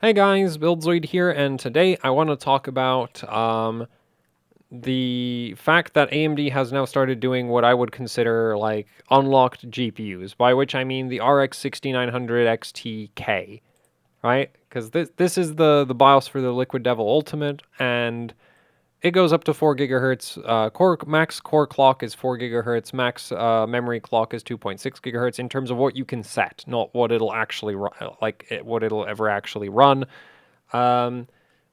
Hey guys, Buildzoid here, and today I want to talk about the fact that AMD has now started doing what I would consider like unlocked GPUs, by which I mean the RX 6900 XT-K, right? Because this is the BIOS for the Liquid Devil Ultimate, and it goes up to 4 gigahertz. Max core clock is 4 gigahertz. Max memory clock is 2.6 gigahertz in terms of what you can set, not what it'll actually what it'll ever actually run. Um,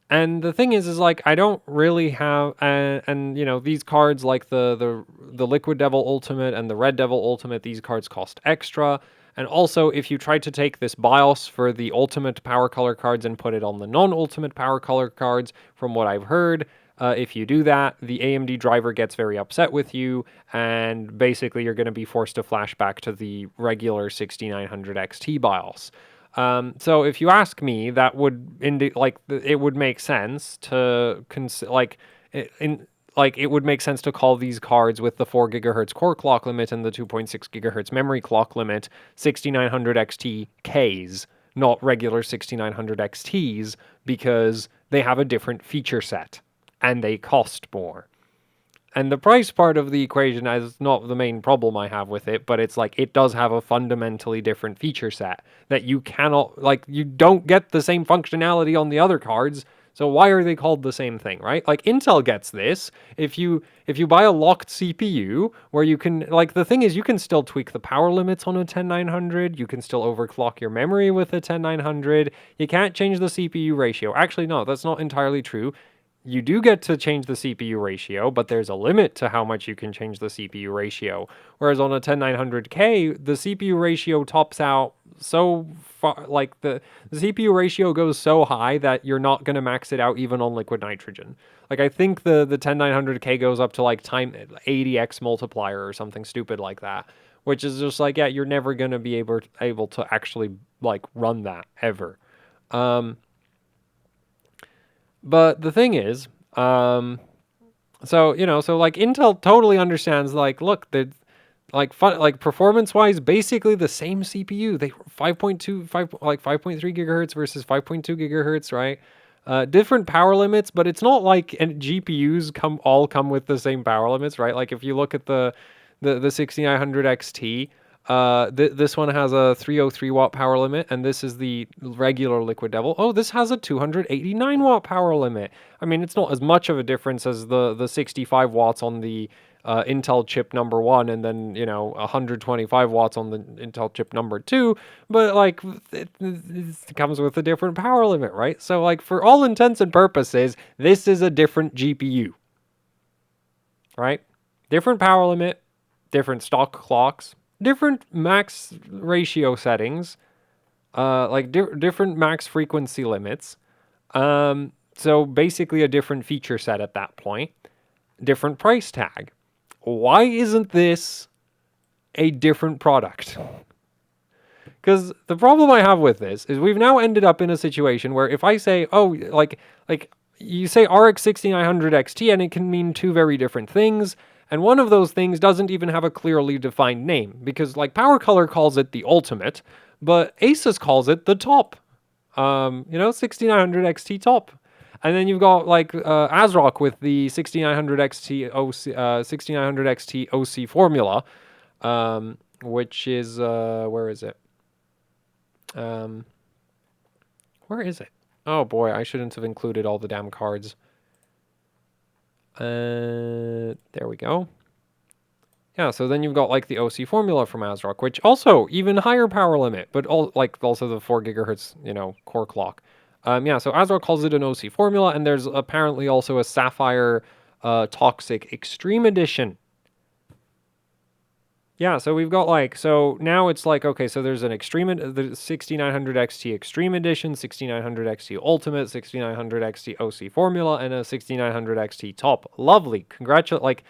and the thing is like I don't really have, and you know these cards like the Liquid Devil Ultimate and the Red Devil Ultimate, these cards cost extra. And also, if you try to take this BIOS for the Ultimate Power Color cards and put it on the non-Ultimate Power Color cards, from what I've heard, if you do that, the AMD driver gets very upset with you, and basically you're going to be forced to flash back to the regular 6900 XT BIOS. So if you ask me, that would it would make sense to it would make sense to call these cards with the 4 gigahertz core clock limit and the 2.6 gigahertz memory clock limit 6900 XT Ks, not regular 6900 XTs, because they have a different feature set and they cost more. And the price part of the equation is not the main problem I have with it, but it's like it does have a fundamentally different feature set that you cannot, like, you don't get the same functionality on the other cards. So why are they called the same thing, right? Like Intel gets this. If you buy a locked CPU where you can, like, the thing is you can still tweak the power limits on a 10900, you can still overclock your memory with a 10900. You can't change the CPU ratio. Actually, no, that's not entirely true. You do get to change the CPU ratio, but there's a limit to how much you can change the CPU ratio. Whereas on a 10900K, the CPU ratio tops out so far, like the CPU ratio goes so high that you're not going to max it out even on liquid nitrogen. Like I think the 10900K goes up to like time 80x multiplier or something stupid like that, which is just like, yeah, you're never going to be able to actually like run that ever. Um, but the thing is, so like Intel totally understands. Like, look, the like performance wise, basically the same CPU. They 5.3 gigahertz versus 5.2 gigahertz, right? Different power limits, but it's not like GPUs come with the same power limits, right? Like if you look at the 6900 XT, this one has a 303 watt power limit, and this is the regular Liquid Devil. Oh, this has a 289 watt power limit. I mean, it's not as much of a difference as the 65 watts on the Intel chip number 1, and then 125 watts on the Intel chip number 2. But like, it comes with a different power limit, right? So like, for all intents and purposes, this is a different GPU, right? Different power limit, different stock clocks, different max ratio settings, different max frequency limits. So basically a different feature set at that point, different price tag. Why isn't this a different product? Because the problem I have with this is we've now ended up in a situation where if I say, oh, like you say RX 6900 XT and it can mean two very different things. And one of those things doesn't even have a clearly defined name, because like Power Color calls it the Ultimate, but Asus calls it the Top. 6900 XT Top. And then you've got like ASRock with the 6900 XT OC, 6900 XT OC formula, which is where is it? Where is it? Oh boy, I shouldn't have included all the damn cards. There we go. Yeah, so then you've got like the OC formula from ASRock, which also even higher power limit, but also the 4 gigahertz, core clock. Yeah, so ASRock calls it an OC formula, and there's apparently also a Sapphire Toxic Extreme Edition. Yeah, so we've got like, so now it's like, okay, so there's an the 6900 XT Extreme Edition, 6900 XT Ultimate, 6900 XT OC Formula, and a 6900 XT Top. Lovely. Like,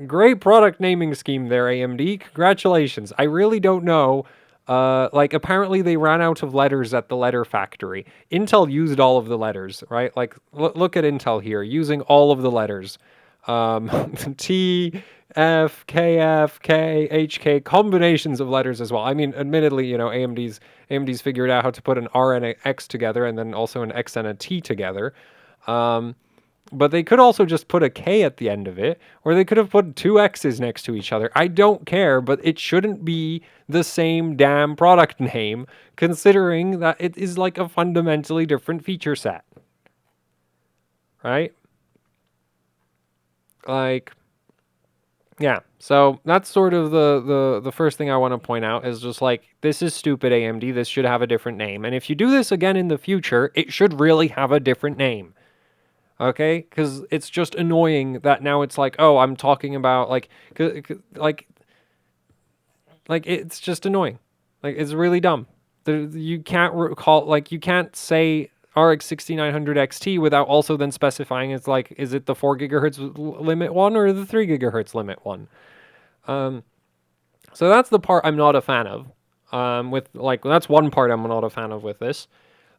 great product naming scheme there, AMD. Congratulations. I really don't know. Like, apparently they ran out of letters at the letter factory. Intel used all of the letters, right? Like, look at Intel here, using all of the letters. T, F, KF, K, HK, combinations of letters as well. I mean, admittedly, AMD's figured out how to put an R and an X together, and then also an X and a T together. But they could also just put a K at the end of it, or they could have put two X's next to each other. I don't care, but it shouldn't be the same damn product name, considering that it is like a fundamentally different feature set. Right? Like, yeah. So that's sort of the first thing I want to point out is just like, this is stupid, AMD. This should have a different name. And if you do this again in the future, it should really have a different name. Okay, because it's just annoying that now it's like, oh, I'm talking about like it's just annoying. Like, it's really dumb. You can't recall, like, you can't say RX 6900 XT without also then specifying it's like, is it the 4 gigahertz limit one or the 3 gigahertz limit one? So that's the part I'm not a fan of. That's one part I'm not a fan of with this.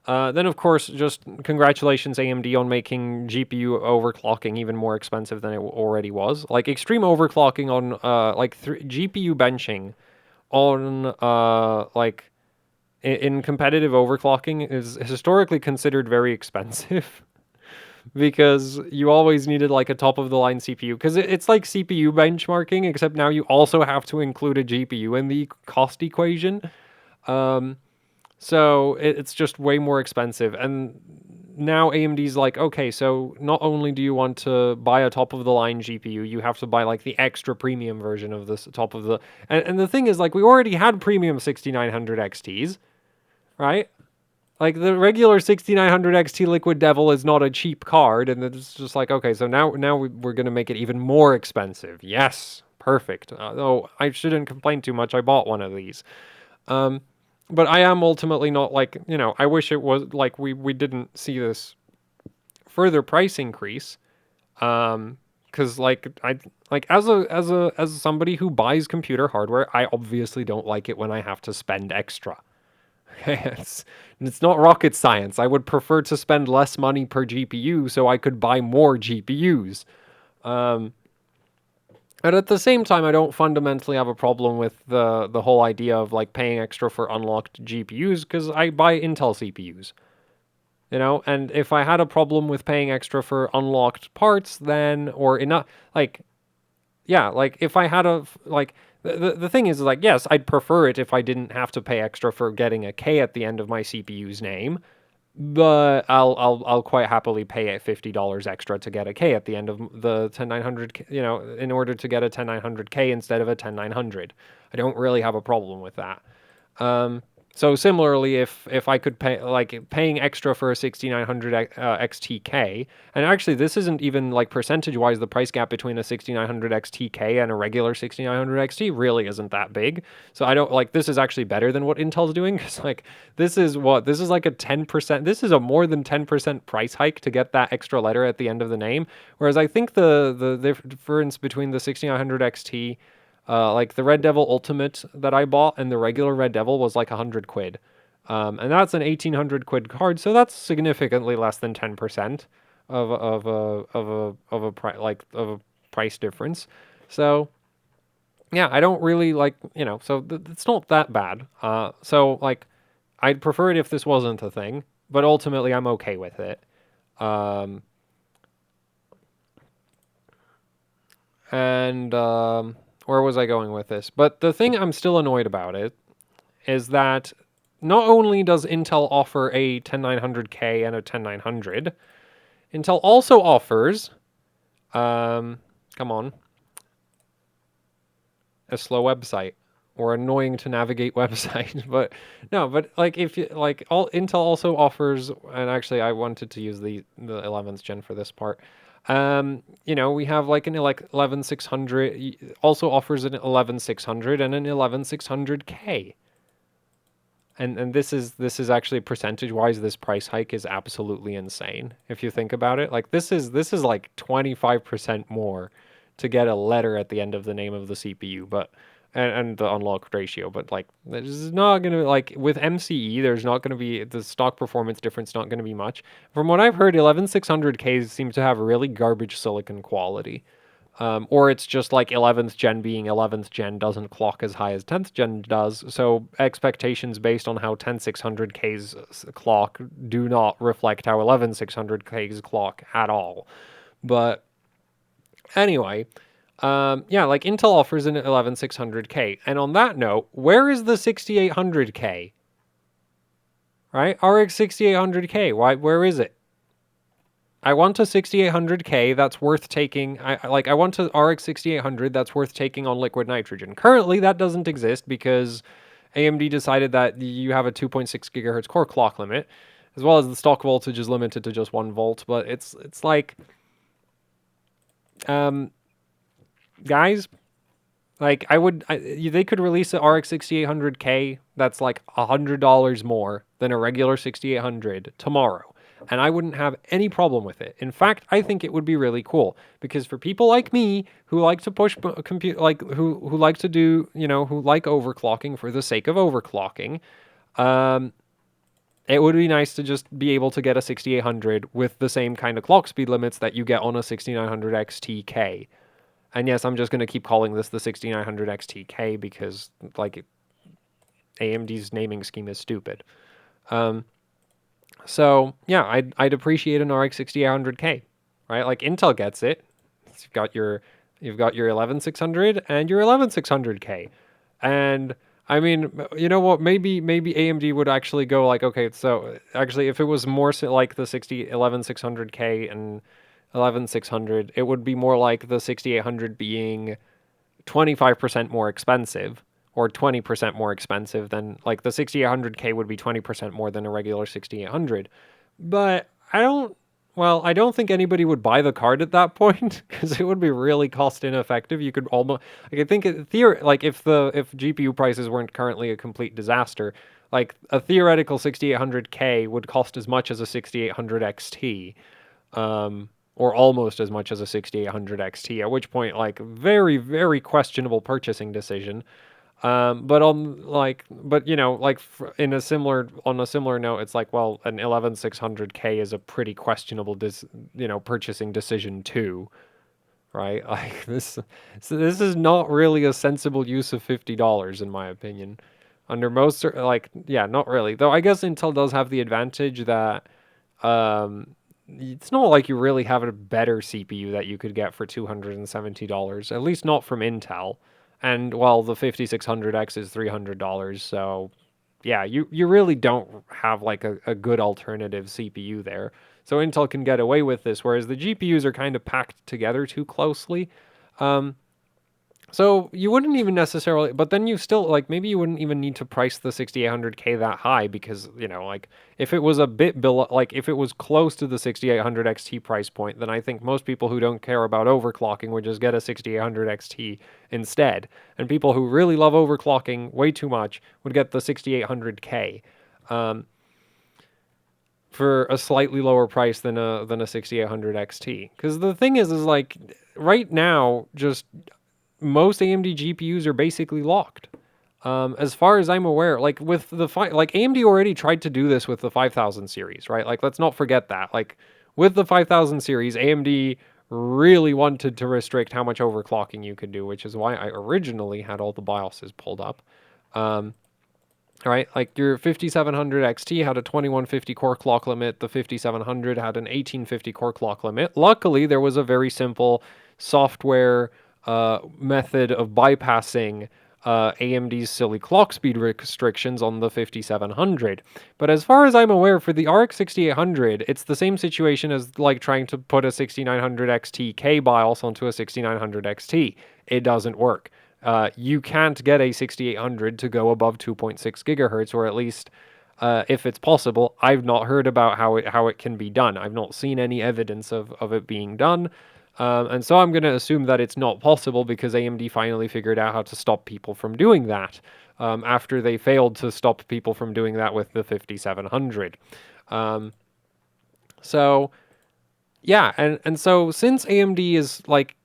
Then, of course, just congratulations, AMD, on making GPU overclocking even more expensive than it already was. Like, extreme overclocking on, GPU benching on, in competitive overclocking is historically considered very expensive because you always needed, like, a top-of-the-line CPU. Because it's like CPU benchmarking, except now you also have to include a GPU in the cost equation. So it's just way more expensive. And now AMD's like, okay, so not only do you want to buy a top-of-the-line GPU, you have to buy, like, the extra premium version of this top of the... And the thing is, like, we already had premium 6900 XTs, right? Like, the regular 6900 XT Liquid Devil is not a cheap card, and it's just like, okay, so now we're going to make it even more expensive. Yes, perfect. Oh, I shouldn't complain too much. I bought one of these. But I am ultimately not like, I wish it was like we didn't see this further price increase. Cause as somebody who buys computer hardware, I obviously don't like it when I have to spend extra. Okay, it's not rocket science. I would prefer to spend less money per GPU so I could buy more GPUs. And at the same time, I don't fundamentally have a problem with the whole idea of like paying extra for unlocked GPUs because I buy Intel CPUs. And if I had a problem with paying extra for unlocked parts, then or enough if I had the thing is like, yes, I'd prefer it if I didn't have to pay extra for getting a K at the end of my CPU's name. But I'll quite happily pay $50 extra to get a K at the end of the 10900, in order to get a 10900K instead of a 10900. I don't really have a problem with that. So similarly, if I could pay, like, paying extra for a 6900 XTK, and actually this isn't even like percentage-wise, the price gap between a 6900 XTK and a regular 6900 XT really isn't that big. So I don't like, this is actually better than what Intel's doing, because like this is like a 10%, this is a more than 10% price hike to get that extra letter at the end of the name. Whereas I think the difference between the 6900 XT, like the Red Devil Ultimate that I bought and the regular Red Devil was like 100 quid. And that's an 1800 quid card, so that's significantly less than 10% of a price difference. So yeah, I don't really like, so it's not that bad. So like, I'd prefer it if this wasn't a thing, but ultimately I'm okay with it. Where was I going with this? But the thing I'm still annoyed about it is that not only does Intel offer a 10900K and a 10900, Intel also offers, come on, a slow website or annoying to navigate website. But no, but like if you like, all Intel also offers, and actually I wanted to use the 11th gen for this part. We have like an 11600, also offers an 11600 and an 11600K. And this is actually percentage wise, this price hike is absolutely insane if you think about it. Like this is like 25% more to get a letter at the end of the name of the CPU. But and the unlock ratio, but like there's not gonna like with MCE, there's not gonna be the stock performance difference, not gonna be much. From what I've heard, 11600Ks seem to have really garbage silicon quality. Or it's just like 11th gen being 11th gen doesn't clock as high as 10th gen does. So expectations based on how 10600Ks clock do not reflect how 11600Ks clock at all. But anyway, yeah, like Intel offers an 11600K. And on that note, where is the 6800K? Right? RX 6800K. Where is it? I want a 6800K that's worth taking. I want a RX 6800 that's worth taking on liquid nitrogen. Currently, that doesn't exist because AMD decided that you have a 2.6 gigahertz core clock limit, as well as the stock voltage is limited to just 1 volt. But it's like, guys, like they could release an RX 6800K that's like $100 more than a regular 6800 tomorrow, and I wouldn't have any problem with it. In fact, I think it would be really cool because for people like me who like to push compute, like who like to do, who like overclocking for the sake of overclocking, it would be nice to just be able to get a 6800 with the same kind of clock speed limits that you get on a 6900 XTK. And yes, I'm just going to keep calling this the 6900 XTK because, like, AMD's naming scheme is stupid. So, yeah, I'd appreciate an RX 6800K, right? Like, Intel gets it. You've got your 11600 and your 11600K. And, I mean, you know what? Maybe AMD would actually go like, okay, so actually, if it was more like the 11600K and 11600, it would be more like the 6800 being 25% more expensive or 20% more expensive than like the 6800K would be 20% more than a regular 6800. But I don't think anybody would buy the card at that point because it would be really cost ineffective. You could almost, like, I think like if GPU prices weren't currently a complete disaster, like a theoretical 6800K would cost as much as a 6800 XT. Or almost as much as a 6800 XT, at which point, like, very, very questionable purchasing decision. But in on a similar note, it's like, well, an 11600K is a pretty questionable, purchasing decision too, right? Like so this is not really a sensible use of $50 in my opinion. Under most, like, yeah, not really. Though I guess Intel does have the advantage that, it's not like you really have a better CPU that you could get for $270, at least not from Intel. And well, the 5600X is $300, so yeah, you really don't have like a good alternative CPU there. So Intel can get away with this, whereas the GPUs are kind of packed together too closely. So you wouldn't even necessarily, but then you still, like, maybe you wouldn't even need to price the 6800K that high because, like, if it was a bit below, like, if it was close to the 6800 XT price point, then I think most people who don't care about overclocking would just get a 6800 XT instead. And people who really love overclocking way too much would get the 6800K for a slightly lower price than a 6800 XT. Because the thing is like, right now, just most AMD GPUs are basically locked. As far as I'm aware, like with like AMD already tried to do this with the 5000 series, right? Like, let's not forget that. Like, with the 5000 series, AMD really wanted to restrict how much overclocking you could do, which is why I originally had all the BIOSes pulled up. Right, like your 5700 XT had a 2150 core clock limit. The 5700 had an 1850 core clock limit. Luckily, there was a very simple software method of bypassing AMD's silly clock speed restrictions on the 5700. But as far as I'm aware, for the RX 6800, it's the same situation as like trying to put a 6900 XT BIOS onto a 6900 XT. It doesn't work. You can't get a 6800 to go above 2.6 gigahertz, or at least, if it's possible. I've not heard about how it can be done. I've not seen any evidence of it being done. And so I'm going to assume that it's not possible because AMD finally figured out how to stop people from doing that, after they failed to stop people from doing that with the 5700. So, yeah, and so since AMD is like,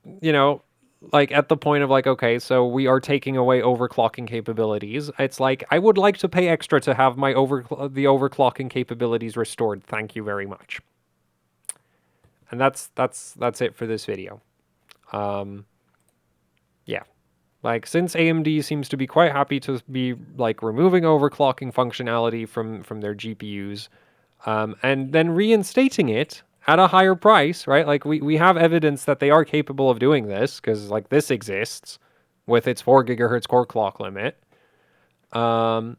like at the point of like, okay, so we are taking away overclocking capabilities. It's like I would like to pay extra to have my the overclocking capabilities restored. Thank you very much. And that's it for this video. Um, yeah. Like since AMD seems to be quite happy to be like removing overclocking functionality from their GPUs, and then reinstating it at a higher price, right? Like we have evidence that they are capable of doing this because like this exists with its 4 gigahertz core clock limit. Um,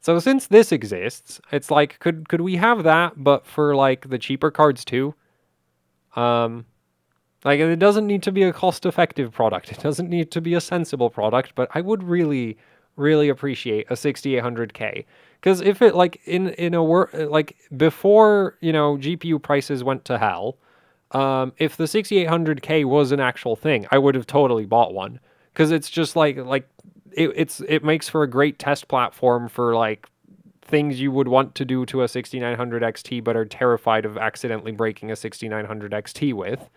so since this exists, it's like could we have that but for like the cheaper cards too? Um, like it doesn't need to be a cost-effective product. It doesn't need to be a sensible product, but I would really, really appreciate a 6800K. Because if it like in a like before GPU prices went to hell, if the 6800K was an actual thing, I would have totally bought one. Because it's just like it makes for a great test platform for like things you would want to do to a 6900 XT but are terrified of accidentally breaking a 6900 XT with.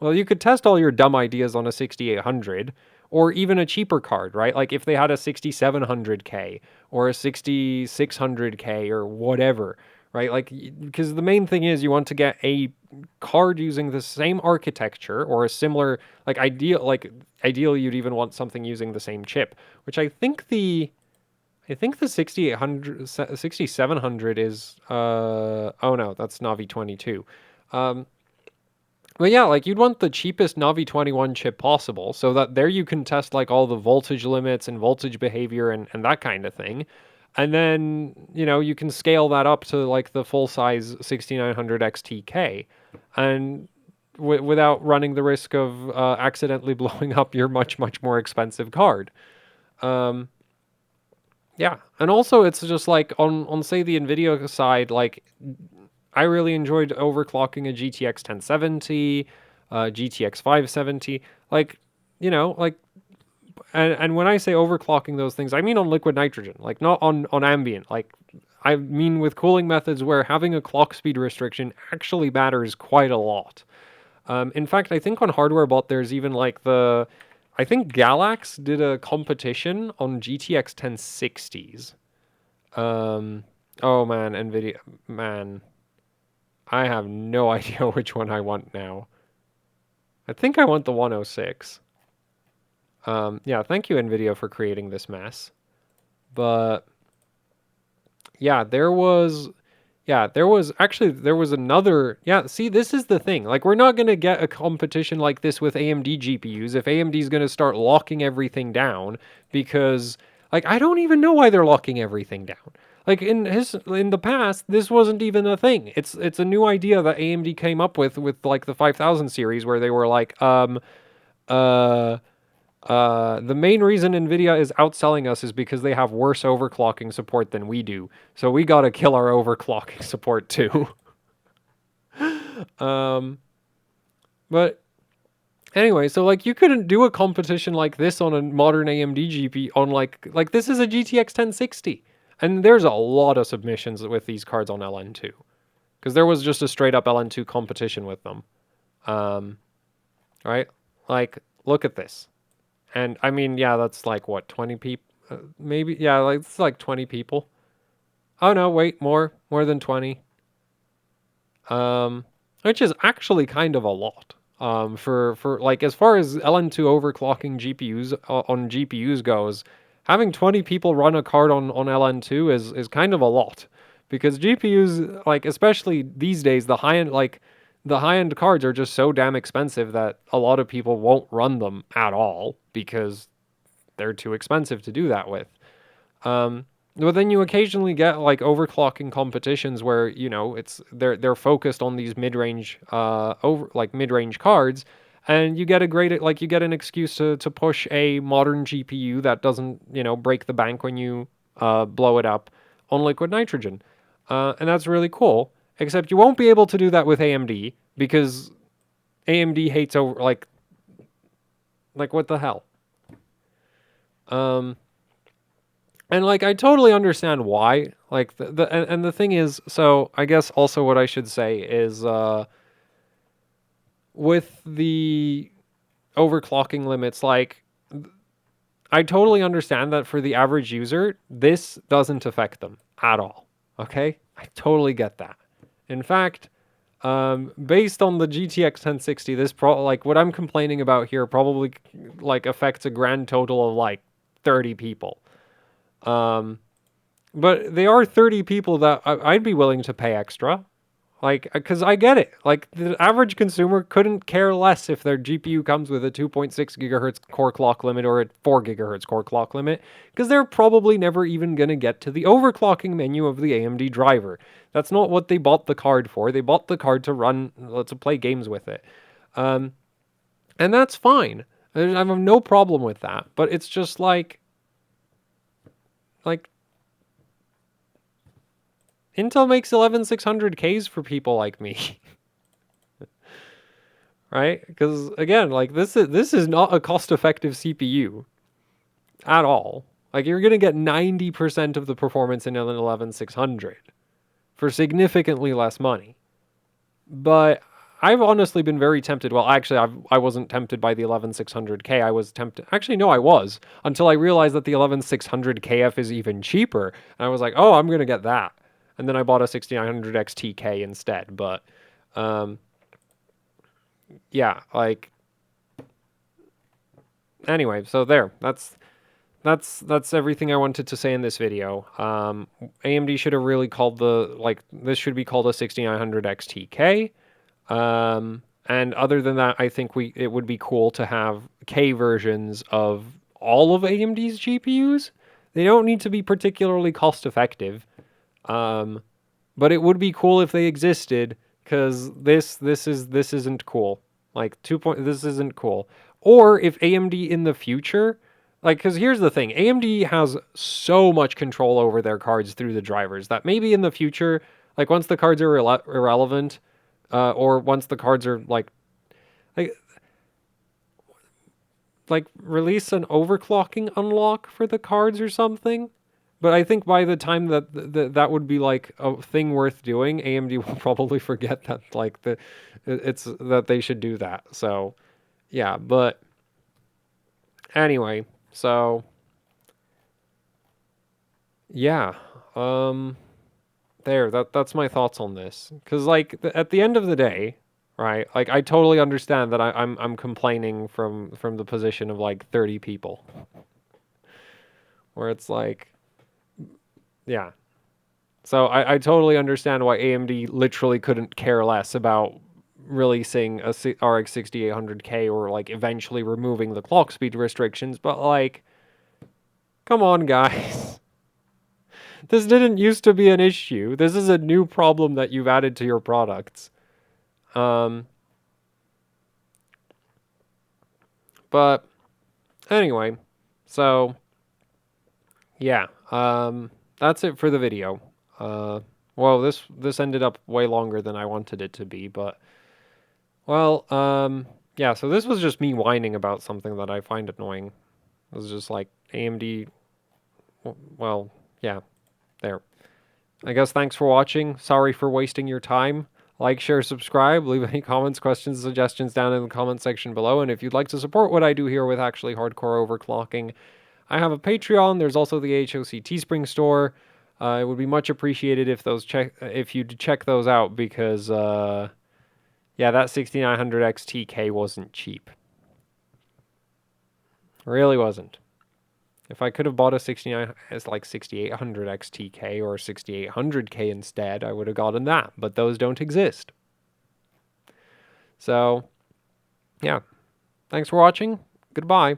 Well, you could test all your dumb ideas on a 6800 or even a cheaper card, right? Like if they had a 6700K or a 6600K or whatever, right? Like because the main thing is you want to get a card using the same architecture or a similar ideally you'd even want something using the same chip, which I think the 6800, 6700 is, oh no, that's Navi 22. But yeah, like you'd want the cheapest Navi 21 chip possible so that there you can test like all the voltage limits and voltage behavior and that kind of thing. And then, you can scale that up to like the full size 6900 XTK and without running the risk of accidentally blowing up your much, much more expensive card. Um, Yeah, and also it's just like on say the Nvidia side, like I really enjoyed overclocking a GTX 1070, GTX 570, like like and when I say overclocking those things, I mean on liquid nitrogen, like not on ambient. Like I mean with cooling methods where having a clock speed restriction actually matters quite a lot. In fact, I think on Hardware Bot there's even like I think Galax did a competition on GTX 1060s. Oh man, Nvidia, man, I have no idea which one I want now. I think I want the 106. Yeah, thank you Nvidia for creating this mess. But yeah, there was another. Yeah, see, this is the thing. Like, we're not going to get a competition like this with AMD GPUs if AMD is going to start locking everything down because, like, I don't even know why they're locking everything down. Like in the past, this wasn't even a thing. It's a new idea that AMD came up with like the 5000 series where they were like, uh the main reason Nvidia is outselling us is because they have worse overclocking support than we do. So we gotta kill our overclocking support too. um, but anyway, so like you couldn't do a competition like this on a modern AMD GP on like this is a GTX 1060, and there's a lot of submissions with these cards on LN2 because there was just a straight up LN2 competition with them. Right? Like look at this. And I mean, yeah, that's like what, 20 people? Maybe, yeah, like it's like 20 people. Oh no, wait, more than 20. Which is actually kind of a lot. For like as far as LN2 overclocking GPUs on GPUs goes, having 20 people run a card on LN2 is kind of a lot because GPUs like especially these days the high end cards are just so damn expensive that a lot of people won't run them at all because they're too expensive to do that with. But then you occasionally get like overclocking competitions where they're focused on these mid-range mid-range cards, and you get you get an excuse to push a modern GPU that doesn't break the bank when you blow it up on liquid nitrogen, and that's really cool. Except you won't be able to do that with AMD because AMD hates like what the hell. And like I totally understand why. Like and the thing is, so I guess also what I should say is with the overclocking limits, like, I totally understand that for the average user, this doesn't affect them at all. Okay? I totally get that. In fact, based on the GTX 1060, this like what I'm complaining about here probably like affects a grand total of like 30 people. But they are 30 people that I'd be willing to pay extra. Like, because I get it. Like, the average consumer couldn't care less if their GPU comes with a 2.6 gigahertz core clock limit or a 4 gigahertz core clock limit, because they're probably never even going to get to the overclocking menu of the AMD driver. That's not what they bought the card for. They bought the card to run, to play games with it. And that's fine. I have no problem with that. But it's just like Intel makes 11600Ks for people like me. Right? Because again, like this is not a cost-effective CPU at all. Like you're gonna get 90% of the performance in an 11600 for significantly less money. But I've honestly been very tempted. Well, actually, I wasn't tempted by the 11600K. I was tempted. Actually, no, I was until I realized that the 11600KF is even cheaper, and I was like, oh, I'm gonna get that. And then I bought a 6900 XTK instead. But yeah, like anyway, so there. That's everything I wanted to say in this video. AMD should have really called this should be called a 6900 XTK. And other than that, I think it would be cool to have K versions of all of AMD's GPUs. They don't need to be particularly cost effective. But it would be cool if they existed, because this isn't cool. Like this isn't cool. Or if AMD in the future, like, because here's the thing, AMD has so much control over their cards through the drivers that maybe in the future, like once the cards are irrelevant, or once the cards are like release an overclocking unlock for the cards or something. But I think by the time that would be like a thing worth doing, AMD will probably forget that it's that they should do that. So yeah, but anyway, so yeah, that's my thoughts on this. Because like at the end of the day, right? Like I totally understand that I'm complaining from the position of like 30 people, where it's like, yeah. So I totally understand why AMD literally couldn't care less about releasing a RX 6800K or like eventually removing the clock speed restrictions, but like, come on, guys. This didn't used to be an issue. This is a new problem that you've added to your products. But anyway, so yeah, that's it for the video. Well, this ended up way longer than I wanted it to be, but well, yeah, so this was just me whining about something that I find annoying. It was just like AMD, well, yeah, there. I guess thanks for watching. Sorry for wasting your time. Like, share, subscribe, leave any comments, questions, suggestions down in the comment section below, and if you'd like to support what I do here with actually hardcore overclocking, I have a Patreon. There's also the HOC Teespring store. It would be much appreciated if you'd check those out, because yeah, that 6900 XTK wasn't cheap. It really wasn't. If I could have bought a 6800 XTK or 6800K instead, I would have gotten that, but those don't exist. So, yeah. Thanks for watching. Goodbye.